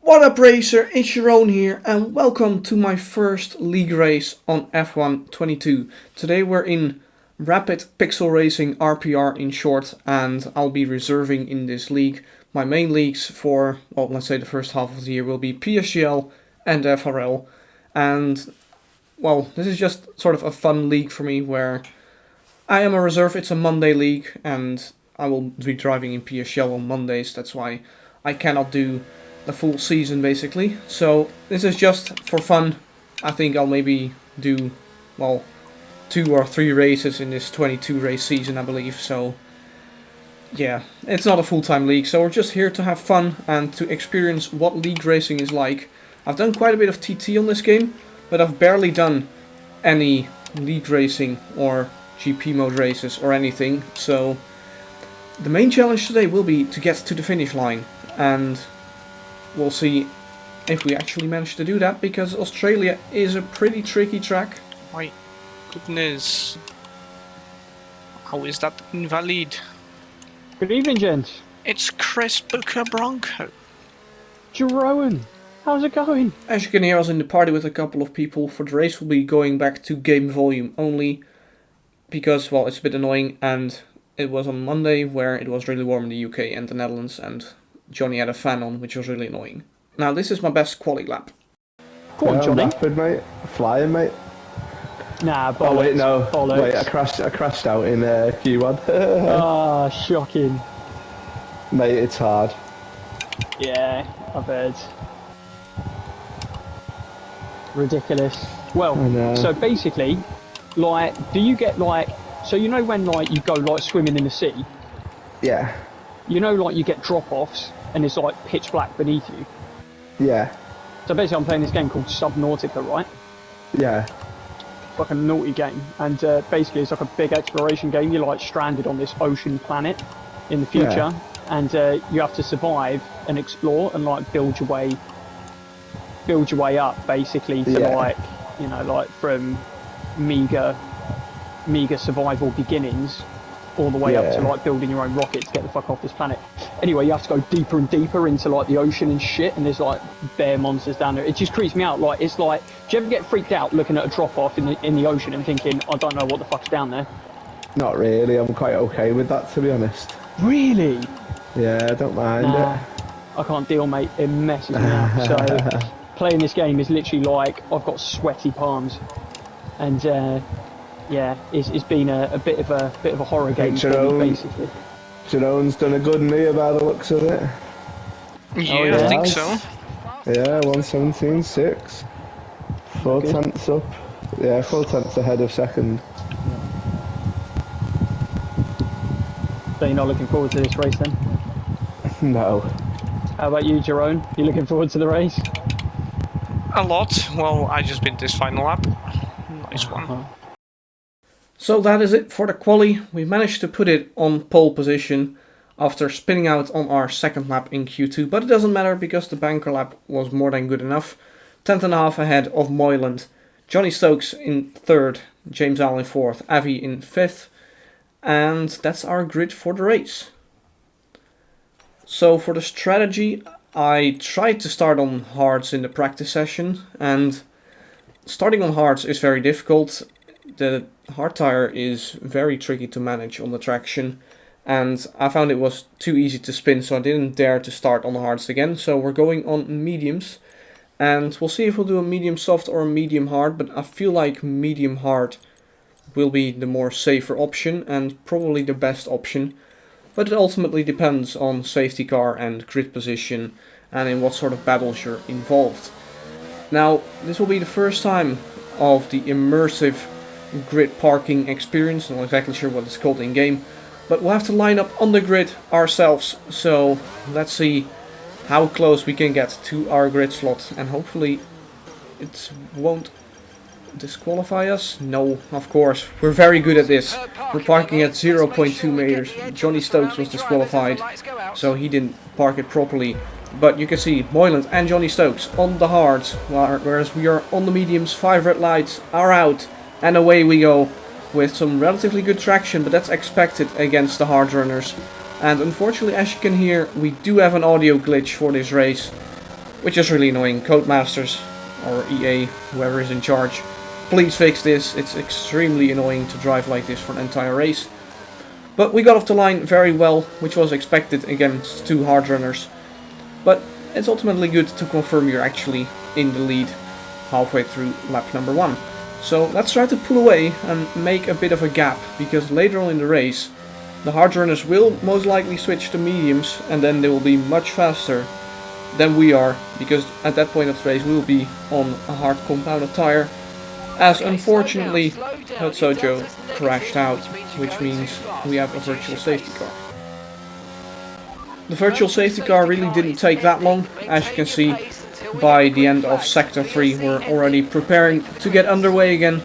What up racer, ItsJerone here and welcome to my first league race on F1 22. Today we're in Rapid Pixel Racing RPR in short, and I'll be reserving in this league. My main leagues for, well, let's say the first half of the year will be PSGL and FRL. And, well, this is just sort of a fun league for me where I am a reserve. It's a Monday league and I will be driving in PSGL on Mondays. That's why I cannot do the full season basically. So this is just for fun. I think I'll maybe do, well, 2 or 3 races in this 22 race season, I believe. So yeah, it's not a full-time league, so we're just here to have fun and to experience what league racing is like. I've done quite a bit of TT on this game, but I've barely done any league racing or GP mode races or anything. So the main challenge today will be to get to the finish line, and we'll see if we actually manage to do that, because Australia is a pretty tricky track. My goodness. How is that invalid? Good evening, gents. It's Chris Booker Bronco. Jerone, how's it going? As you can hear, I was in the party with a couple of people. For the race we'll be going back to game volume only, because, well, it's a bit annoying, and it was on Monday where it was really warm in the UK and the Netherlands, and Johnny had a fan on, which was really annoying. Now, this is my best quali lap. Go on, Johnny. Rapid, mate. Flying, mate. Nah, bollocks. Oh, wait, no. Bollocks. Wait, I crashed out in Q1. Ah, shocking. Mate, it's hard. Yeah, I've heard. Ridiculous. Well, so basically, like, do you get, like, so you know when, like, you go, like, swimming in the sea? Yeah. You know, like, you get drop-offs, and it's, like, pitch black beneath you? Yeah. So basically, I'm playing this game called Subnautica, right? Yeah. It's like a naughty game, and basically it's like a big exploration game. You're, like, stranded on this ocean planet in the future, and you have to survive and explore and, like, build your way up, basically, to, like, you know, like, from meager survival beginnings all the way up to, like, building your own rocket to get the fuck off this planet. Anyway, you have to go deeper and deeper into, like, the ocean and shit, and there's, like, bear monsters down there. It just creeps me out. Like, it's like, do you ever get freaked out looking at a drop-off in the ocean and thinking, I don't know what the fuck's down there? Not really. I'm quite okay with that, to be honest. Really? Yeah, I don't mind it. I can't deal, mate. It messes me up. So, playing this game is literally like, I've got sweaty palms. And, yeah, it's been a bit of a horror game for me, basically. Jerone's done a good in here by the looks of it. Yeah, I think so. Yeah, 1:17.6. 4 tenths up. Yeah, 4 tenths ahead of second. So you're not looking forward to this race then? No. How about you, Jerone? You looking forward to the race? A lot. Well, I just beat this final lap. Nice one. So that is it for the quali. We managed to put it on pole position after spinning out on our second lap in Q2, but it doesn't matter because the banker lap was more than good enough. 10th and a half ahead of Moyland. Johnny Stokes in 3rd, James Allen in 4th, Avi in 5th, and that's our grid for the race. So for the strategy, I tried to start on hards in the practice session, and starting on hards is very difficult. The hard tire is very tricky to manage on the traction, and I found it was too easy to spin, so I didn't dare to start on the hards again. So we're going on mediums, and we'll see if we'll do a medium soft or a medium hard, but I feel like medium hard will be the more safer option and probably the best option, but it ultimately depends on safety car and grid position and in what sort of battles you're involved. Now, this will be the first time of the immersive grid parking experience. I'm not exactly sure what it's called in game, but we'll have to line up on the grid ourselves. So let's see how close we can get to our grid slot, and hopefully it won't disqualify us. No, of course, we're very good at this. We're parking at 0.2 meters. Johnny Stokes was disqualified, so he didn't park it properly. But you can see Moyland and Johnny Stokes on the hards, whereas we are on the mediums. 5 red lights are out, and away we go with some relatively good traction, but that's expected against the hard runners. And unfortunately, as you can hear, we do have an audio glitch for this race. which is really annoying. Codemasters or EA, whoever is in charge, please fix this. It's extremely annoying to drive like this for an entire race. But we got off the line very well, which was expected against two hard runners. But it's ultimately good to confirm you're actually in the lead halfway through lap number 1. So let's try to pull away and make a bit of a gap, because later on in the race the hard runners will most likely switch to mediums, and then they will be much faster than we are, because at that point of the race we will be on a hard compounded tire, as unfortunately Whatup crashed out, which means we have a virtual safety car. The virtual safety car really didn't take that long. As you can see, by the end of sector 3 we're already preparing to get underway again.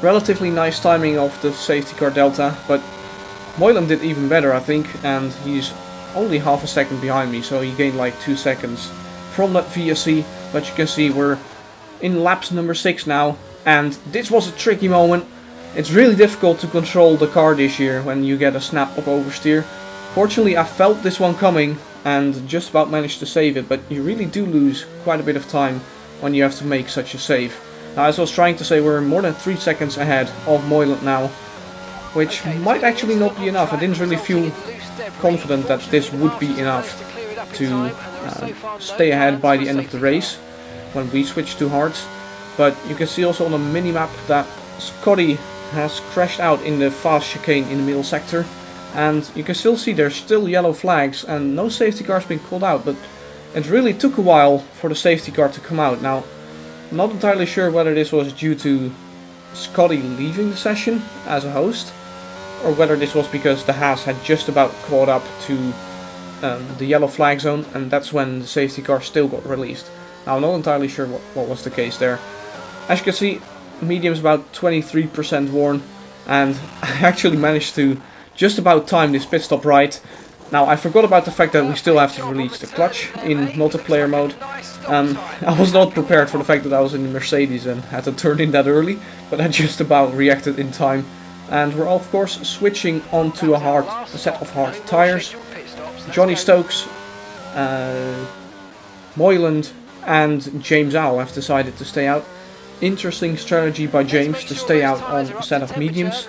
Relatively nice timing of the safety car delta, but Moylan did even better, I think, and he's only half a second behind me, so he gained like 2 seconds from that VSC. But you can see we're in laps number 6 now, and this was a tricky moment. It's really difficult to control the car this year when you get a snap of oversteer. Fortunately, I felt this one coming and just about managed to save it, but you really do lose quite a bit of time when you have to make such a save. Now, as I was trying to say, we're more than 3 seconds ahead of Moylan now, which might actually not be enough. I didn't really feel confident that this would be enough to stay ahead by the end of the race when we switch to hards. But you can see also on the minimap that Scotty has crashed out in the fast chicane in the middle sector, and you can still see there's still yellow flags and no safety cars being called out, but it really took a while for the safety car to come out. Now, I'm not entirely sure whether this was due to Scotty leaving the session as a host, or whether this was because the Haas had just about caught up to the yellow flag zone, and that's when the safety car still got released. Now, I'm not entirely sure what was the case there. As you can see, medium's about 23% worn, and I actually managed to just about time this pit stop right. Now, I forgot about the fact that we still have to release the clutch in multiplayer mode. I was not prepared for the fact that I was in the Mercedes and had to turn in that early, but I just about reacted in time. And we're of course switching onto a set of hard tires. Johnny Stokes, Moylan and James Owl have decided to stay out. Interesting strategy by James to stay out on a set of mediums.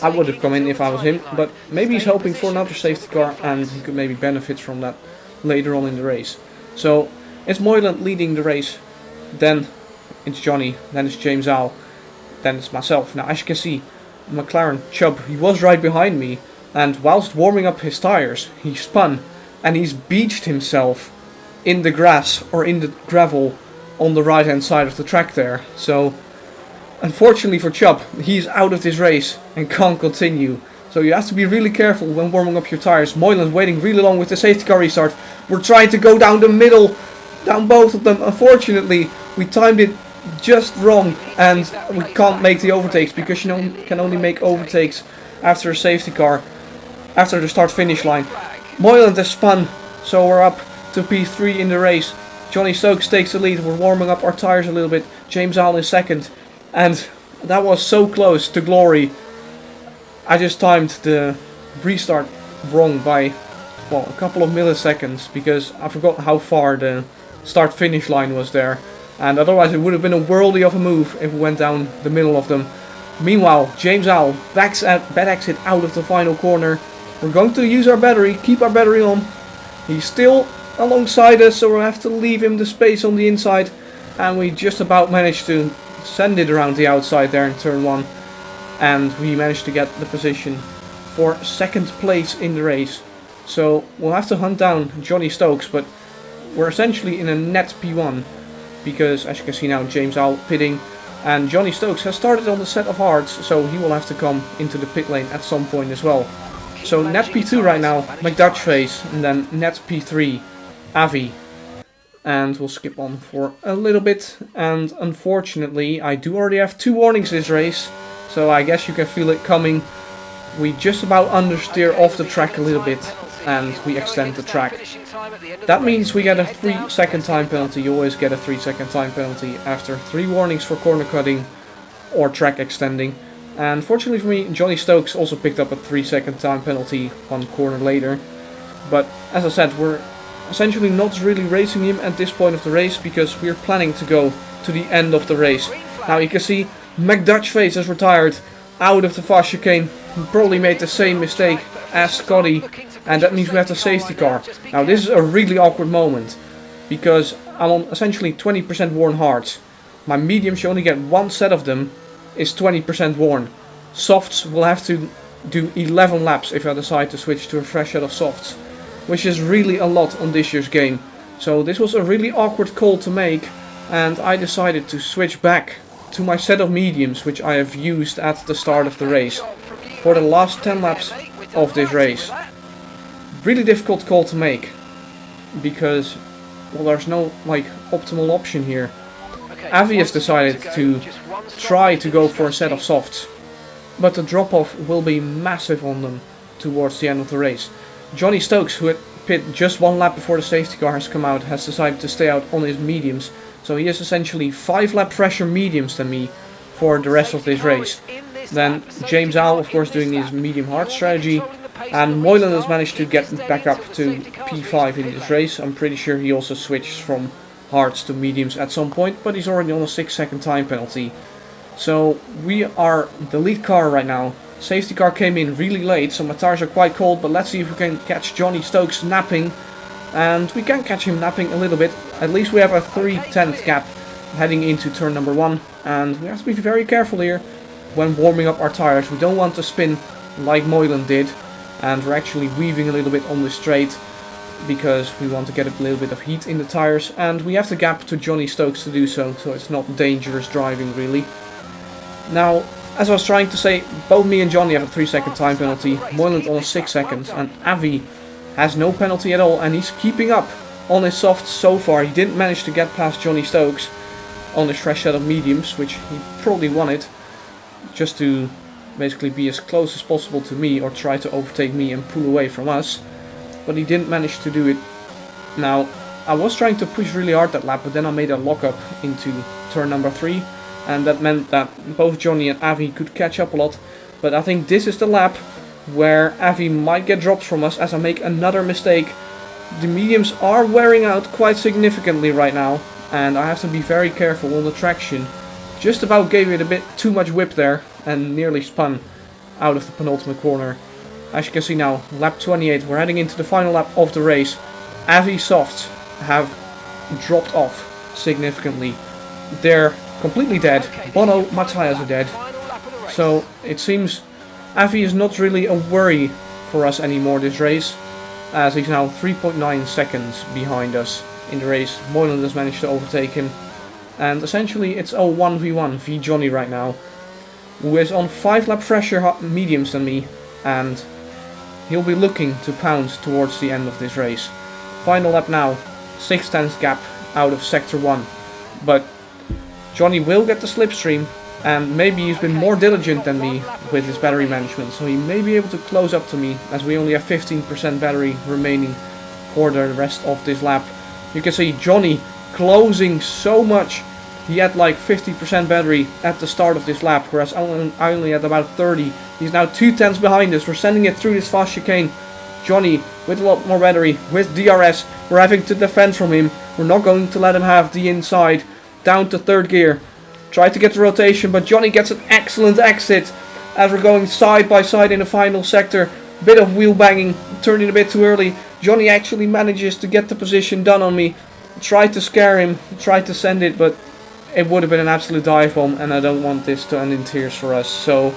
I would have come in if I was him, but maybe he's hoping for another safety car and he could maybe benefit from that later on in the race. So it's Moylan leading the race, then it's Johnny, then it's James Owl, then it's myself. Now, as you can see, McLaren Chubb, he was right behind me, and whilst warming up his tires he spun and he's beached himself in the grass or in the gravel on the right hand side of the track there. So unfortunately for Chubb, he's out of this race and can't continue. So you have to be really careful when warming up your tires. Moylan's waiting really long with the safety car restart. We're trying to go down the middle, down both of them. Unfortunately, we timed it just wrong and we can't make the overtakes, because you can only make overtakes after a safety car, after the start finish line. Moylan has spun, so we're up to P3 in the race. Johnny Stokes takes the lead. We're warming up our tires a little bit. James Allen is second, and that was so close to glory. I just timed the restart wrong by, well, a couple of milliseconds, because I forgot how far the start finish line was there, and otherwise it would have been a worldie of a move if we went down the middle of them. Meanwhile, James Owl backs at bad exit out of the final corner. We're going to use our battery, keep our battery on. He's still alongside us, so we'll have to leave him the space on the inside, and we just about managed to send it around the outside there in turn 1, and we managed to get the position for second place in the race. So we'll have to hunt down Johnny Stokes, but we're essentially in a net P1, because as you can see now, James Owl pitting, and Johnny Stokes has started on the set of hards, so he will have to come into the pit lane at some point as well. So net P2 right now, McDutchface, and then net P3, Avi. And we'll skip on for a little bit, and unfortunately I do already have 2 warnings this race, so I guess you can feel it coming. We just about understeer off the track a little bit, and we extend the track. That means we get a 3-second time penalty. You always get a 3-second time penalty after 3 warnings for corner cutting or track extending. And fortunately for me, Johnny Stokes also picked up a 3-second time penalty 1 corner later. But as I said, we're essentially not really racing him at this point of the race because we're planning to go to the end of the race. Now you can see McDutchface has retired out of the fast chicane. He probably made the same mistake as Scotty, and that means we have the safety car. Now this is a really awkward moment because I'm on essentially 20% worn hards. My mediums, you only get one set of them, is 20% worn. Softs will have to do 11 laps if I decide to switch to a fresh set of softs, which is really a lot on this year's game. So this was a really awkward call to make, and I decided to switch back to my set of mediums, which I have used at the start of the race for the last 10 laps of this race. Really difficult call to make because, well, there's no optimal option here. Avi has decided to try to go for a set of softs, but the drop-off will be massive on them towards the end of the race. Johnny Stokes, who had pit just one lap before the safety car has come out, has decided to stay out on his mediums, so he is essentially 5 lap fresher mediums than me for the rest of this race. Then James Al, of course, doing his medium hard strategy, and Moylan has managed to get back up to P5 in this race. I'm pretty sure he also switched from hards to mediums at some point, but he's already on a 6-second time penalty. So we are the lead car right now. Safety car came in really late, so my tires are quite cold, but let's see if we can catch Johnny Stokes napping. And we can catch him napping a little bit. At least we have a 3/10 gap heading into turn number 1, and we have to be very careful here when warming up our tires. We don't want to spin like Moylan did, and we're actually weaving a little bit on the straight because we want to get a little bit of heat in the tires, and we have the gap to Johnny Stokes to do so, so it's not dangerous driving really. Now, as I was trying to say, both me and Johnny have a 3-second time penalty, Moylan on 6 seconds, and Avi has no penalty at all, and he's keeping up on his softs so far. He didn't manage to get past Johnny Stokes on his fresh set of mediums, which he probably wanted, just to basically be as close as possible to me or try to overtake me and pull away from us, but he didn't manage to do it. Now, I was trying to push really hard that lap, but then I made a lockup into turn number 3, and that meant that both Johnny and Avi could catch up a lot. But I think this is the lap where Avi might get dropped from us as I make another mistake. The mediums are wearing out quite significantly right now, and I have to be very careful on the traction. Just about gave it a bit too much whip there and nearly spun out of the penultimate corner. As you can see now, lap 28, we're heading into the final lap of the race. Avi softs have dropped off significantly. They're completely dead. Bono, my tires are dead. So it seems Avi is not really a worry for us anymore this race, as he's now 3.9 seconds behind us in the race. Moylan has managed to overtake him, and essentially it's a 1v1 v Johnny right now, who is on 5 lap fresher mediums than me, and he'll be looking to pound towards the end of this race. Final lap now, 6/10 gap out of sector 1, but Johnny will get the slipstream, and maybe he's been more diligent than me with his battery management, so he may be able to close up to me, as we only have 15% battery remaining for the rest of this lap. You can see Johnny closing so much. He had like 50% battery at the start of this lap, whereas I only had about 30. He's now 2/10 behind us. We're sending it through this fast chicane. Johnny with a lot more battery, with DRS. We're having to defend from him. We're not going to let him have the inside. Down to 3rd gear. Try to get the rotation, but Johnny gets an excellent exit as we're going side by side in the final sector. Bit of wheel banging, turning a bit too early. Johnny actually manages to get the position done on me. Tried to scare him, tried to send it, but it would have been an absolute dive bomb, and I don't want this to end in tears for us. So,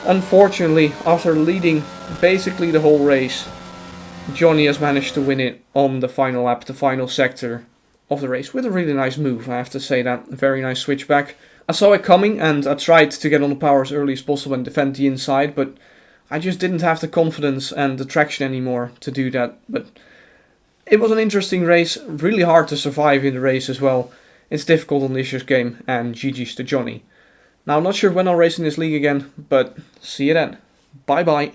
unfortunately, after leading basically the whole race, Johnny has managed to win it on the final lap, the final sector of the race, with a really nice move, I have to say that. Very nice switchback. I saw it coming, and I tried to get on the power as early as possible and defend the inside, but I just didn't have the confidence and the traction anymore to do that. But it was an interesting race, really hard to survive in the race as well. It's difficult on this year's game, and GG's to Johnny. Now, I'm not sure when I'll race in this league again, but see you then. Bye bye.